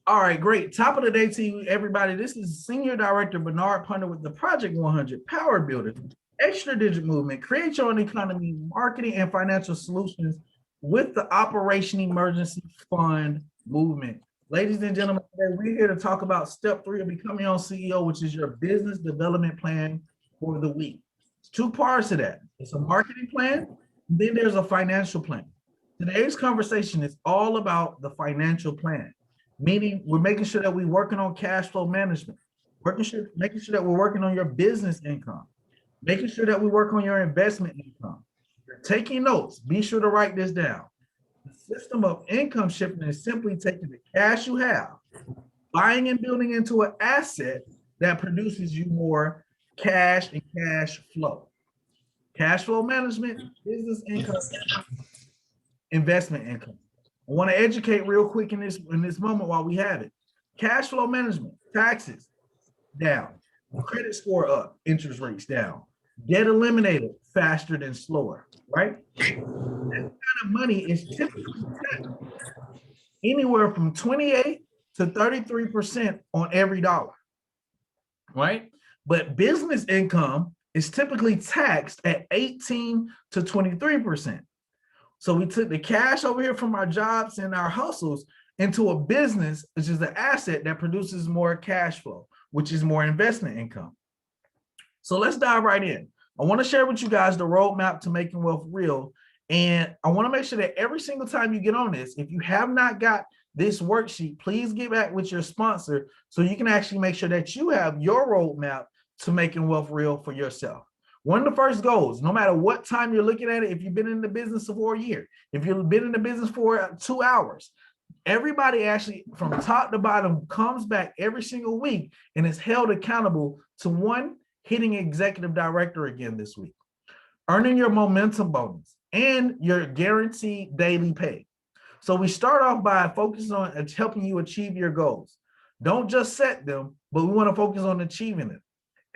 All right, great. Top of the day to you, everybody. This is Senior Director Bernard Punter with the Project 100 Power Builder, Extra Digit Movement, Create Your Own Economy, Marketing and Financial Solutions with the Operation Emergency Fund Movement. Ladies and gentlemen, today we're here to talk about step 3 of becoming your own CEO, which is your business development plan for the week. It's 2 parts to that. It's a marketing plan, then there's a financial plan. Today's conversation is all about the financial plan, meaning we're making sure that we're working on cash flow management, making sure that we're working on your business income, making sure that we work on your investment income. You're taking notes, be sure to write this down. The system of income shifting is simply taking the cash you have, buying and building into an asset that produces you more cash and cash flow. Cash flow management, business income, investment income. I want to educate real quick in this moment while we have it. Cash flow management, taxes down, credit score up, interest rates down, debt eliminated faster than slower, right? That kind of money is typically anywhere from 28 to 33% on every dollar, right? But business income is typically taxed at 18 to 23%. So we took the cash over here from our jobs and our hustles into a business, which is an asset that produces more cash flow, which is more investment income. So let's dive right in. I want to share with you guys the roadmap to making wealth real. And I want to make sure that every single time you get on this, if you have not got this worksheet, please get back with your sponsor so you can actually make sure that you have your roadmap to making wealth real for yourself. One of the first goals, no matter what time you're looking at it, if you've been in the business for a year, if you've been in the business for 2 hours, everybody actually from top to bottom comes back every single week and is held accountable to one, hitting executive director again this week, earning your momentum bonus and your guaranteed daily pay. So we start off by focusing on helping you achieve your goals. Don't just set them, but we want to focus on achieving it.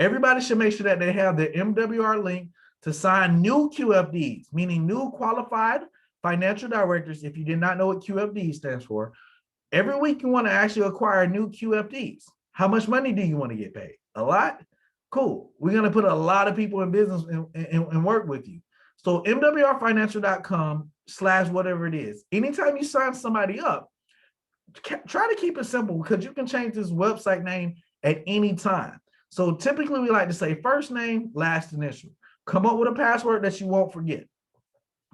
Everybody should make sure that they have their MWR link to sign new QFDs, meaning new qualified financial directors. If you did not know what QFD stands for, every week you want to actually acquire new QFDs. How much money do you want to get paid? A lot? Cool. We're going to put a lot of people in business and work with you. So MWRfinancial.com/whatever it is. Anytime you sign somebody up, try to keep it simple because you can change this website name at any time. So typically we like to say first name, last initial. Come up with a password that you won't forget.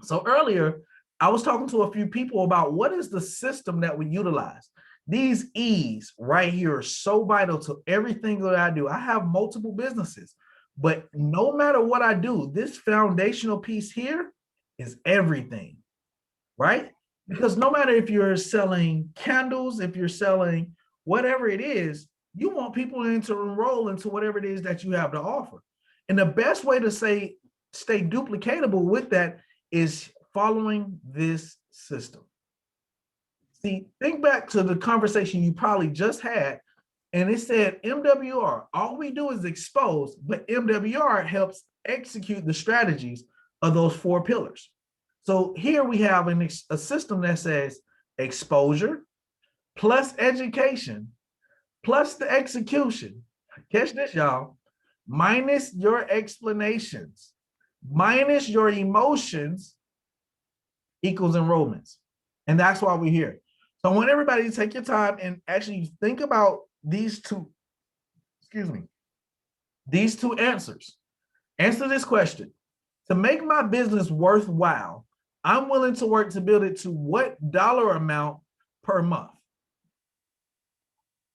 So earlier, I was talking to a few people about what is the system that we utilize. These E's right here are so vital to everything that I do. I have multiple businesses, but no matter what I do, this foundational piece here is everything, right? Because no matter if you're selling candles, if you're selling whatever it is, you want people to enroll into whatever it is that you have to offer. And the best way to stay duplicatable with that is following this system. See, think back to the conversation you probably just had, and it said MWR. All we do is expose, but MWR helps execute the strategies of those 4 pillars. So here we have a system that says exposure plus education plus the execution, catch this, y'all, minus your explanations, minus your emotions equals enrollments. And that's why we're here. So I want everybody to take your time and actually think about these two answers. Answer this question. To make my business worthwhile, I'm willing to work to build it to what dollar amount per month?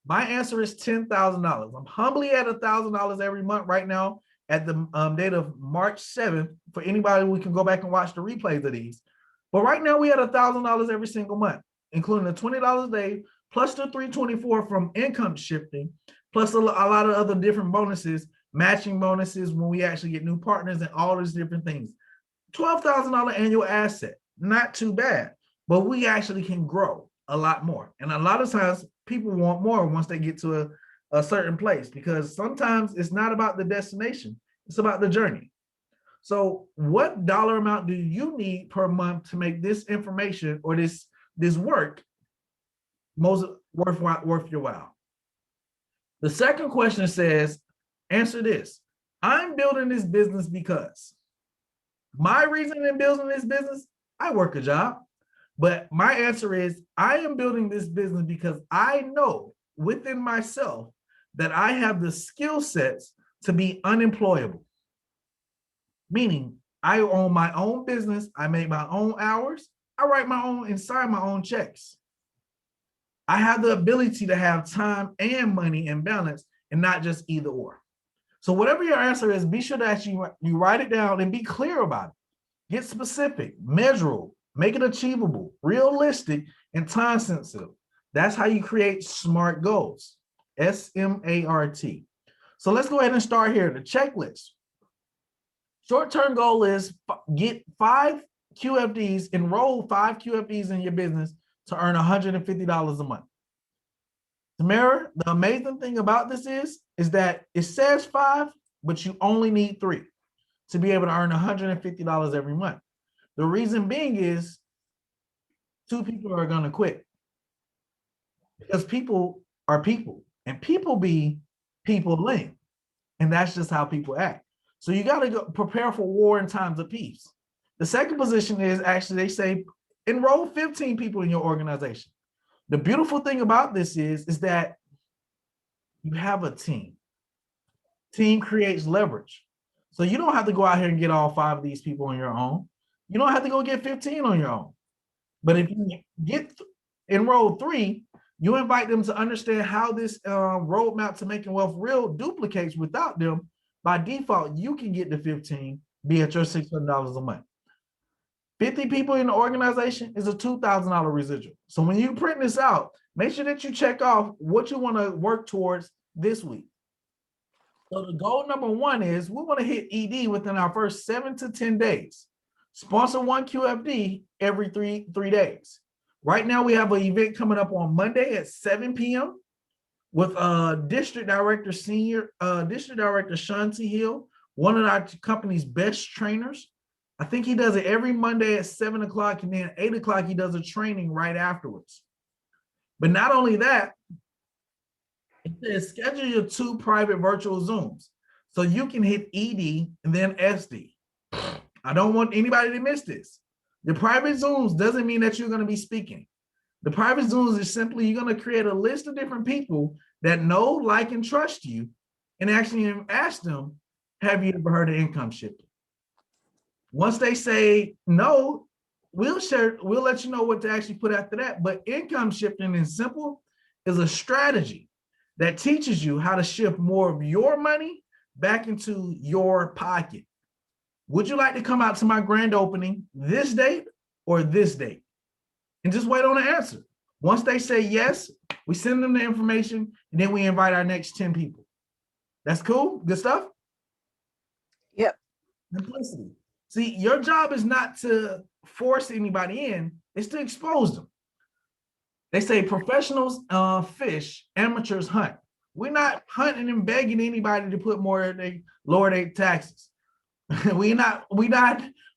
My answer is $10,000. I'm humbly at $1,000 every month right now at the date of March 7th. For anybody, we can go back and watch the replays of these. But right now we had $1,000 every single month, including the $20 a day, plus the $324 from income shifting, plus a lot of other different bonuses, matching bonuses when we actually get new partners and all these different things. $12,000 annual asset, not too bad, but we actually can grow a lot more. And a lot of times people want more once they get to a certain place, because sometimes it's not about the destination, it's about the journey. So what dollar amount do you need per month to make this information or this work most worth your while. The second question says, answer this. I'm building this business because my reason in building this business, I work a job. But my answer is, I am building this business because I know within myself that I have the skill sets to be unemployable. Meaning, I own my own business, I make my own hours, I write my own and sign my own checks. I have the ability to have time and money in balance and not just either or. So whatever your answer is, be sure that you write it down and be clear about it. Get specific, measurable, make it achievable, realistic, and time sensitive. That's how you create SMART goals, S-M-A-R-T. So let's go ahead and start here, the checklist. Short-term goal is get 5 QFDs, enroll 5 QFDs in your business to earn $150 a month. Tamara, the amazing thing about this is that it says 5, but you only need 3 to be able to earn $150 every month. The reason being is 2 people are going to quit because people are people and people be people-ling, and that's just how people act. So you got to go prepare for war in times of peace. The second position is actually, they say, enroll 15 people in your organization. The beautiful thing about this is that you have a team. Team creates leverage. So you don't have to go out here and get all 5 of these people on your own. You don't have to go get 15 on your own. But if you enroll 3, you invite them to understand how this roadmap to making wealth real duplicates without them. By default, you can get to 15, be at your $600 a month. 50 people in the organization is a $2,000 residual. So when you print this out, make sure that you check off what you want to work towards this week. So the goal number 1 is we want to hit ED within our first 7 to 10 days. Sponsor 1 QFD every three days. Right now, we have an event coming up on Monday at 7 p.m. with District Director Sean T. Hill, one of our company's best trainers. I think he does it every Monday at 7 o'clock, and then 8 o'clock, he does a training right afterwards. But not only that, it says schedule your 2 private virtual Zooms so you can hit ED and then SD. I don't want anybody to miss this. The private Zooms doesn't mean that you're going to be speaking. The private Zooms is simply you're going to create a list of different people that know, like, and trust you, and actually ask them, have you ever heard of income shifting? Once they say no, we'll let you know what to actually put after that. But income shifting in simple is a strategy that teaches you how to shift more of your money back into your pocket. Would you like to come out to my grand opening this date or this date? And just wait on the answer. Once they say yes, we send them the information, and then we invite our next 10 people. That's cool? Good stuff? Yep. Simplicity. See, your job is not to force anybody in, it's to expose them. They say professionals fish, amateurs hunt. We're not hunting and begging anybody to put lower their taxes. We're not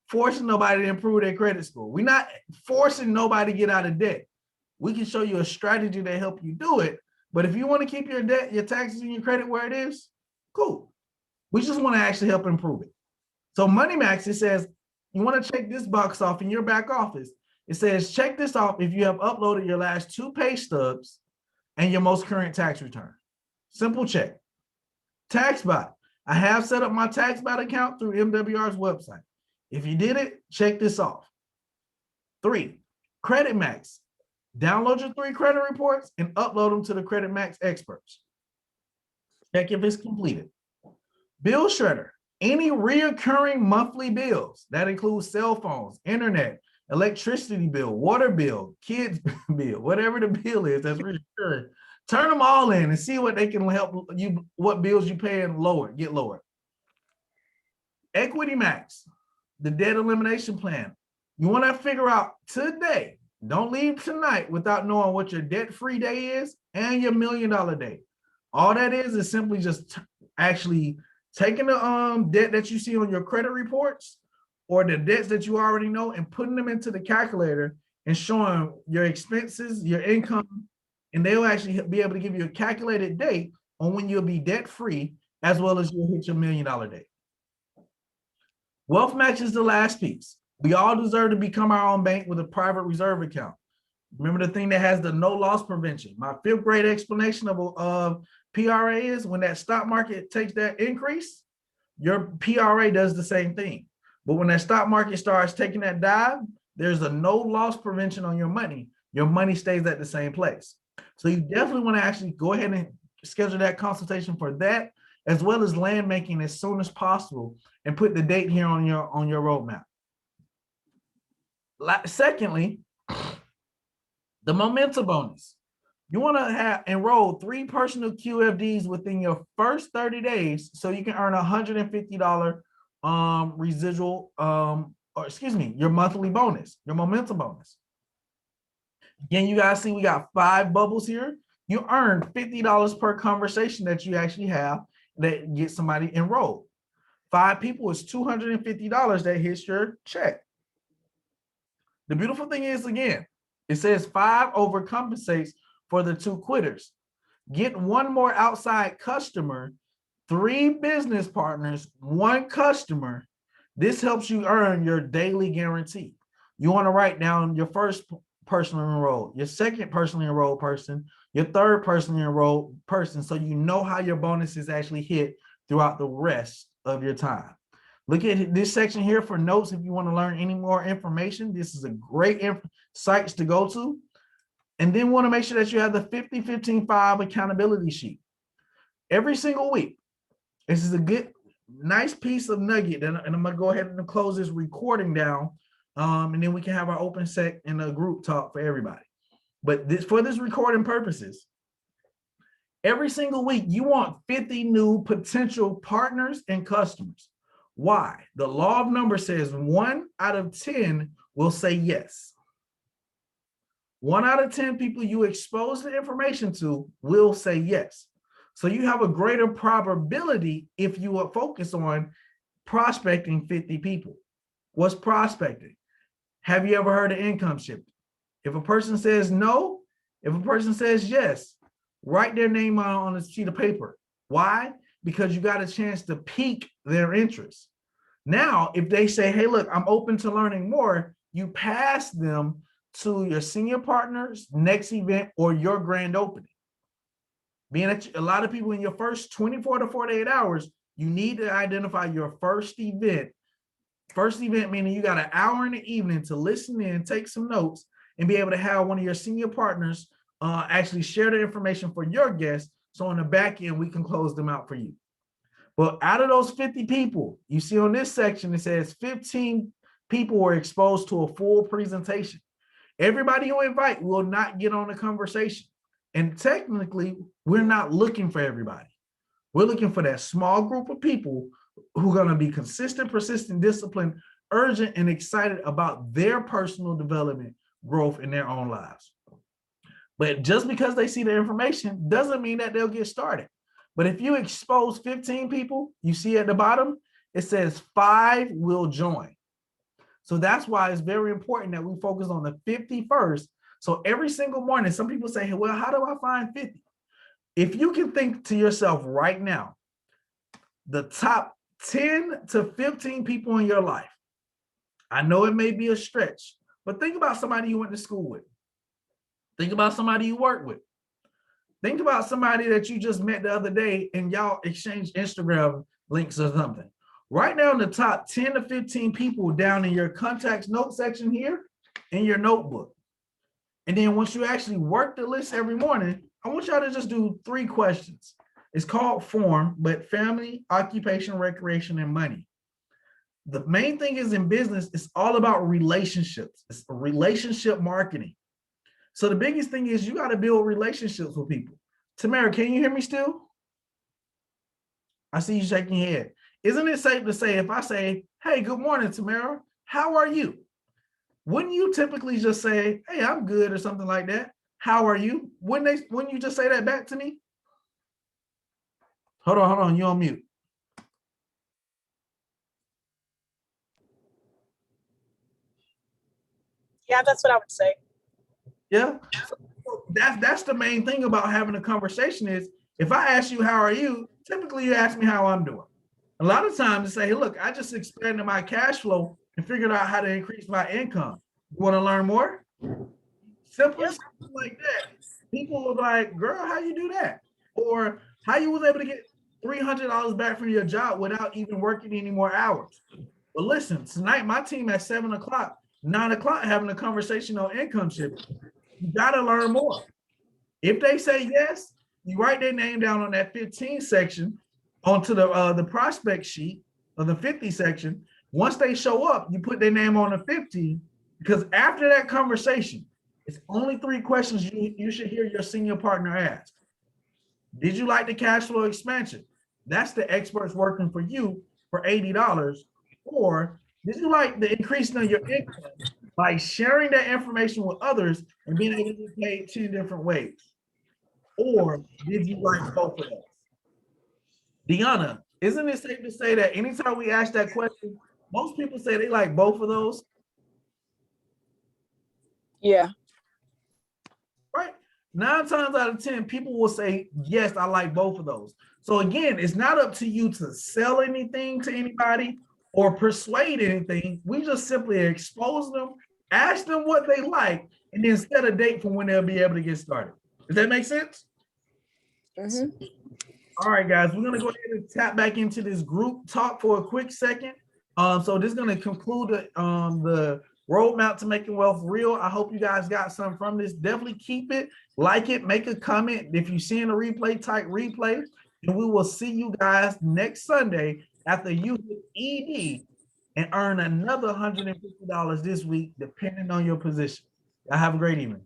forcing nobody to improve their credit score. We're not forcing nobody to get out of debt. We can show you a strategy to help you do it. But if you want to keep your debt, your taxes, and your credit where it is, cool. We just want to actually help improve it. So Money Max, it says, you want to check this box off in your back office. It says, check this off if you have uploaded your last 2 pay stubs and your most current tax return. Simple check. TaxBot. I have set up my TaxBot account through MWR's website. If you did it, check this off. 3, Credit Max. Download your 3 credit reports and upload them to the Credit Max experts. Check if it's completed. Bill Shredder. Any reoccurring monthly bills, that includes cell phones, internet, electricity bill, water bill, kids bill, whatever the bill is that's reoccurring, turn them all in and see what they can help you, what bills you pay and get lower. Equity Max, the debt elimination plan. You want to figure out today, don't leave tonight without knowing what your debt-free day is and your $1 million day. All that is simply just actually taking the debt that you see on your credit reports or the debts that you already know and putting them into the calculator and showing your expenses, your income, and they'll actually be able to give you a calculated date on when you'll be debt free, as well as you'll hit your $1 million date. Wealth Match is the last piece. We all deserve to become our own bank with a private reserve account. Remember the thing that has the no loss prevention. My 5th grade explanation of PRA is when that stock market takes that increase, your PRA does the same thing. But when that stock market starts taking that dive, there's a no loss prevention on your money. Your money stays at the same place. So you definitely want to actually go ahead and schedule that consultation for that, as well as land making as soon as possible, and put the date here on your roadmap. Secondly, the momentum bonus. You want to enroll 3 personal QFDs within your first 30 days so you can earn $150 residual, your monthly bonus, your momentum bonus. Again, you guys see we got 5 bubbles here. You earn $50 per conversation that you actually have that gets somebody enrolled. 5 people is $250 that hits your check. The beautiful thing is, again, it says 5 overcompensates for the 2 quitters. Get 1 more outside customer, 3 business partners, 1 customer. This helps you earn your daily guarantee. You want to write down your first personally enrolled, your second personally enrolled person, your third personally enrolled person, so you know how your bonuses actually hit throughout the rest of your time. Look at this section here for notes if you want to learn any more information. This is a great sites to go to. And then want to make sure that you have the 50-15-5 accountability sheet every single week. This is a good, nice piece of nugget. And I'm going to go ahead and close this recording down. And then we can have our open sec and a group talk for everybody. But for this recording purposes, every single week, you want 50 new potential partners and customers. Why? The law of numbers says 1 out of 10 will say yes. 1 out of 10 people you expose the information to will say yes. So you have a greater probability if you are focused on prospecting 50 people. What's prospecting? Have you ever heard of income shifting? If a person says no, if a person says yes, write their name on a sheet of paper. Why? Because you got a chance to pique their interest. Now, if they say, hey, look, I'm open to learning more, you pass them to your senior partner's next event or your grand opening. Being that a lot of people in your first 24 to 48 hours, you need to identify your first event. First event meaning you got an hour in the evening to listen in, take some notes, and be able to have one of your senior partners actually share the information for your guests. So on the back end, we can close them out for you. But out of those 50 people, you see on this section, it says 15 people were exposed to a full presentation. Everybody you invite will not get on the conversation. And technically, we're not looking for everybody. We're looking for that small group of people who are going to be consistent, persistent, disciplined, urgent, and excited about their personal development, growth in their own lives. But just because they see the information doesn't mean that they'll get started. But if you expose 15 people, you see at the bottom, it says 5 will join. So that's why it's very important that we focus on the 50 first. So every single morning, some people say, hey, well, how do I find 50? If you can think to yourself right now, the top 10 to 15 people in your life, I know it may be a stretch, but think about somebody you went to school with. Think about somebody you work with. Think about somebody that you just met the other day and y'all exchanged Instagram links or something. Right now in the top 10 to 15 people down in your contacts note section here in your notebook. And then once you actually work the list every morning, I want y'all to just do 3 questions. It's called form, but family, occupation, recreation, and money. The main thing is in business, it's all about relationships. It's relationship marketing. So the biggest thing is you got to build relationships with people. Tamara, can you hear me still? I see you shaking your head. Isn't it safe to say if I say, hey, good morning, Tamara, how are you? Wouldn't you typically just say, hey, I'm good or something like that? How are you? Wouldn't you just say that back to me? Hold on, you're on mute. Yeah, that's what I would say. Yeah. That's the main thing about having a conversation is if I ask you how are you, typically you ask me how I'm doing. A lot of times you say, hey, look, I just expanded my cash flow and figured out how to increase my income. You want to learn more? Simple Yep. stuff like that. People are like, girl, how you do that? Or how you was able to get $300 back from your job without even working any more hours. But listen, tonight my team at 7 o'clock, 9 o'clock having a conversation on income shifting. You gotta learn more. If they say yes, you write their name down on that 15 section onto the prospect sheet of the 50 section. Once they show up, you put their name on the 50 because after that conversation, it's only 3 questions you should hear your senior partner ask. Did you like the cash flow expansion? That's the experts working for you for $80. Or did you like the increasing of your income by sharing that information with others and being able to get paid 10 different ways? Or did you like both of those? Deanna, isn't it safe to say that anytime we ask that question, most people say they like both of those? Yeah. Right? 9 times out of 10, people will say, yes, I like both of those. So again, it's not up to you to sell anything to anybody or persuade anything. We just simply expose them, ask them what they like, and then set a date for when they'll be able to get started. Does that make sense? Mm-hmm. All right, guys, we're gonna go ahead and tap back into this group talk for a quick second. So this is gonna conclude the roadmap to making wealth real. I hope you guys got something from this. Definitely keep it, like it, make a comment. If you're seeing a replay, type replay, and we will see you guys next Sunday after you hit ED and earn another $150 this week, depending on your position. Y'all have a great evening.